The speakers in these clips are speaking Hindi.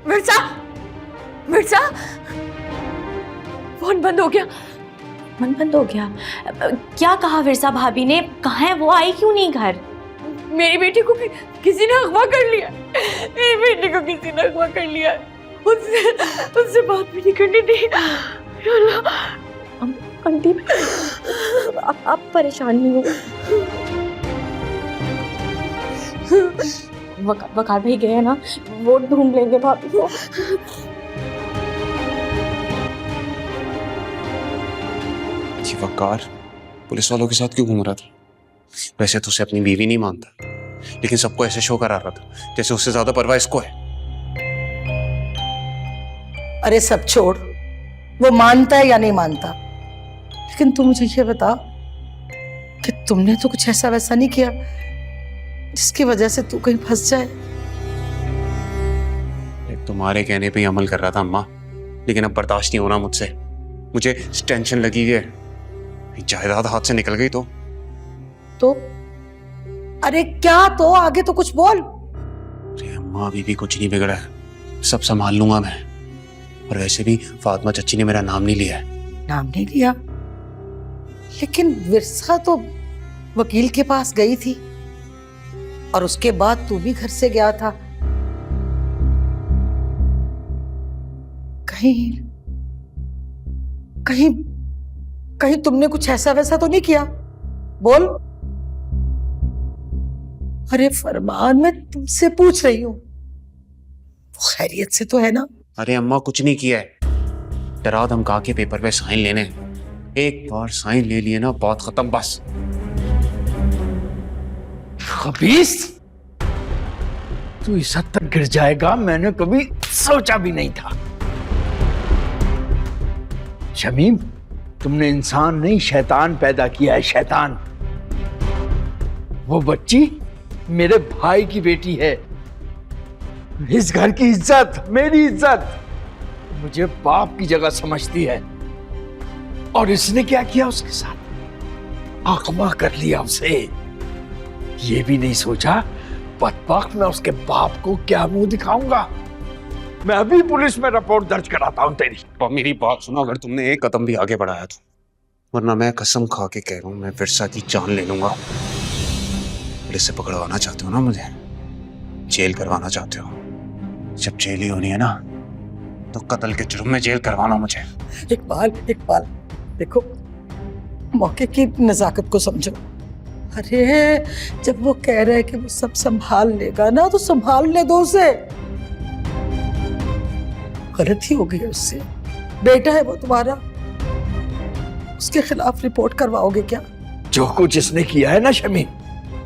मिर्जा, मिर्जा, फोन बंद हो गया। मन बंद हो गया? क्या कहा विरसा भाभी ने? कहाँ है वो? आई क्यों नहीं घर? मेरी बेटी को किसी ने अगवा कर लिया। मेरी बेटी को किसी ने अगवा कर लिया। उससे बात भी नहीं करनी थी। आंटी, आप परेशान नहीं हो? वकार भाई गए हैं ना, वो ढूंढ लेंगे भाभी को। ये वकार पुलिस वालों के साथ क्यों घूम रहा था? वैसे तो उसे अपनी बीवी नहीं मानता, लेकिन सबको ऐसे शो करा रहा था जैसे उससे ज्यादा परवाह इसको है। अरे सब छोड़, वो मानता है या नहीं मानता, लेकिन तू मुझे ये बता कि तुमने तो कुछ ऐसा वैसा नहीं किया जिसकी वजह से तू कहीं फंस जाए। तुम्हारे कहने पे ही अमल कर रहा था अम्मा, लेकिन अब बर्दाश्त नहीं होना मुझसे। मुझे टेंशन लगी है, जायदाद हाथ से निकल गई तो अरे क्या तो? आगे तो कुछ बोल। अरे अम्मा अभी भी कुछ नहीं बिगड़ा है, सब संभाल लूंगा मैं। और वैसे भी फातिमा चाची ने मेरा नाम नहीं लिया है। नाम नहीं लिया? लेकिन विरसा तो वकील के पास गई थी और उसके बाद तू भी घर से गया था। कहीं कहीं कहीं तुमने कुछ ऐसा वैसा तो नहीं किया? बोल। अरे फरमान, मैं तुमसे पूछ रही हूं, वो खैरियत से तो है ना? अरे अम्मा कुछ नहीं किया है, डरा धमका के पेपर पे साइन लेने। एक बार साइन ले लिए ना, बात खत्म बस। खबीस, तू इस हद तक गिर जाएगा मैंने कभी सोचा भी नहीं था। शमीम, तुमने इंसान नहीं शैतान पैदा किया है, शैतान। वो बच्ची मेरे भाई की बेटी है, इस घर की इज्जत, मेरी इज्जत, मुझे बाप की जगह समझती है। और इसने क्या किया उसके साथ? अगवा कर लिया उसे। ये भी नहीं सोचा बदबख्त मैं उसके बाप को क्या मुंह दिखाऊंगा। मैं अभी पुलिस में रिपोर्ट दर्ज कराता हूं तेरी। और मेरी बात सुनो, अगर तुमने एक कदम भी आगे बढ़ाया तो, वरना मैं कसम खा के कह रहा हूं, मैं विरसा की जान ले लूंगा। पुलिस से पकड़वाना चाहते हो ना मुझे? जेल करवाना चाहते हो? जब जेल ही होनी है ना, तो कत्ल के जुर्म में जेल करवाना मुझे। इकबाल, इकबाल, देखो मौके की नजाकत को समझो। अरे जब वो कह रहा है कि वो सब संभाल लेगा ना, तो संभालने दो उसे। गलती हो गई है उससे, बेटा है वो तुम्हारा, उसके खिलाफ रिपोर्ट करवाओगे क्या? जो कुछ इसने किया है ना शमीम,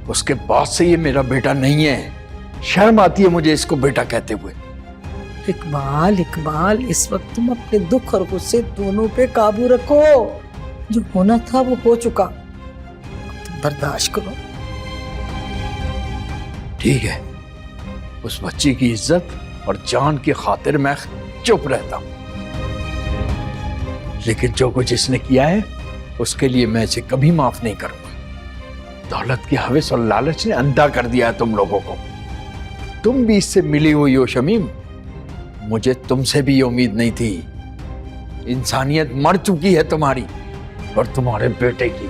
उसके बाद से ये मेरा बेटा नहीं है। शर्म आती है मुझे इसको बेटा कहते हुए। इकबाल, इकबाल, इस वक्त तुम अपने दुख और गुस्से दोनों पे काबू रखो। जो होना था वो हो चुका, तुम बर्दाश्त करो। ठीक है, उस बच्ची की इज्जत और जान की खातिर मैं चुप रहता हूं, लेकिन जो कुछ इसने किया है उसके लिए मैं इसे कभी माफ नहीं करूंगा। दौलत की हवस और लालच ने अंधा कर दिया है तुम लोगों को। तुम भी इससे मिली हुई हो शमीम, मुझे तुमसे भी ये उम्मीद नहीं थी। इंसानियत मर चुकी है तुम्हारी और तुम्हारे बेटे की।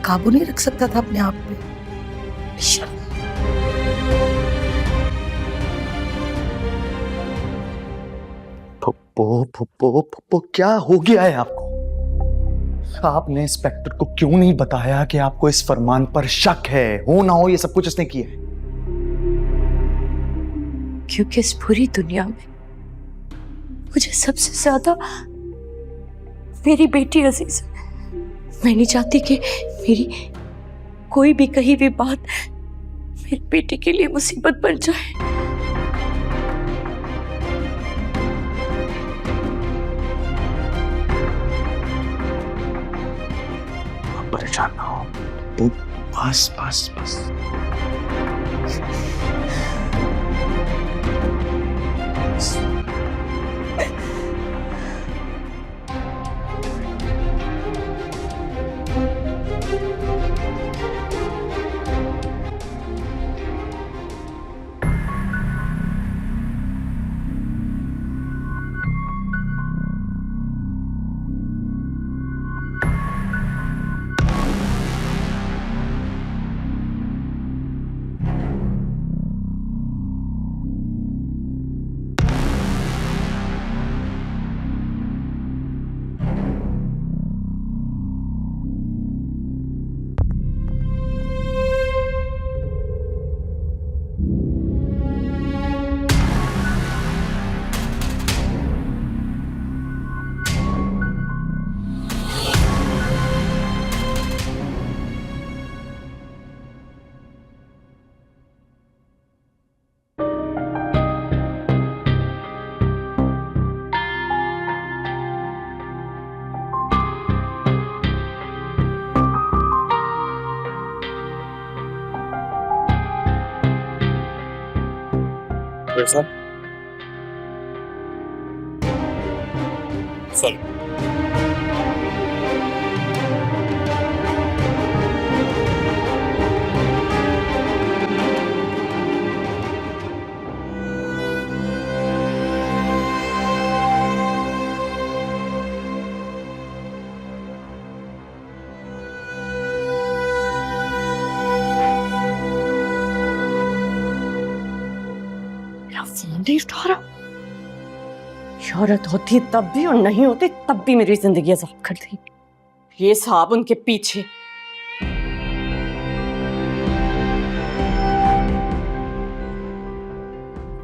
काबू नहीं रख सकता था अपने आप पे? शर्म। फुप्पो, क्या हो गया है आपको? आपने इंस्पेक्टर को क्यों नहीं बताया कि आपको इस फरमान पर शक है? हो ना हो ये सब कुछ इसने किया है। क्योंकि इस पूरी दुनिया में मुझे सबसे ज्यादा मेरी बेटी अजीज है। मैं नहीं चाहती कि मेरी कोई भी कहीं भी बात मेरी बेटी के लिए मुसीबत बन जाए। परेशान ना हो, तो बस बस बस। सर सर मेरा फोन नहीं उठा रहा। शौहरत होती तब भी और नहीं होती तब भी मेरी जिंदगी अजाब कर दी। ये साहब उनके पीछे।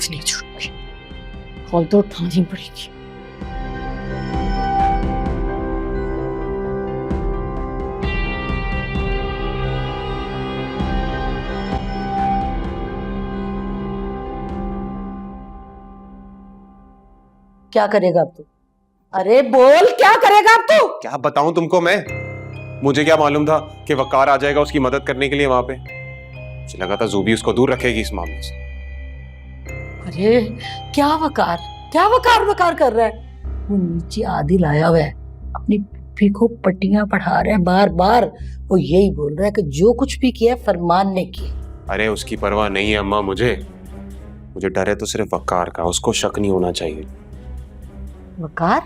नहीं छूटूंगी, कॉल तो उठानी पड़ेगी। क्या करेगा अब तू? अरे बोल, क्या करेगा अब तू? क्या बताऊं तुमको मैं? मुझे क्या मालूम था कि वकार आ जाएगा उसकी मदद करने के लिए वहां पे। मुझे लगा था जूबी उसको दूर रखेगी इस मामले से। अरे क्या वकार, क्या वकार वकार कर रहा है? वो नीचे आदिल आया हुआ है, अपनी फूफी को पट्टियां पढ़ा रहा है बार बार। वो यही बोल रहा है कि जो कुछ भी किया फरमान ने किया। अरे उसकी परवाह नहीं है अम्मा, मुझे डर है तो सिर्फ वकार का। उसको शक नहीं होना चाहिए। वकार?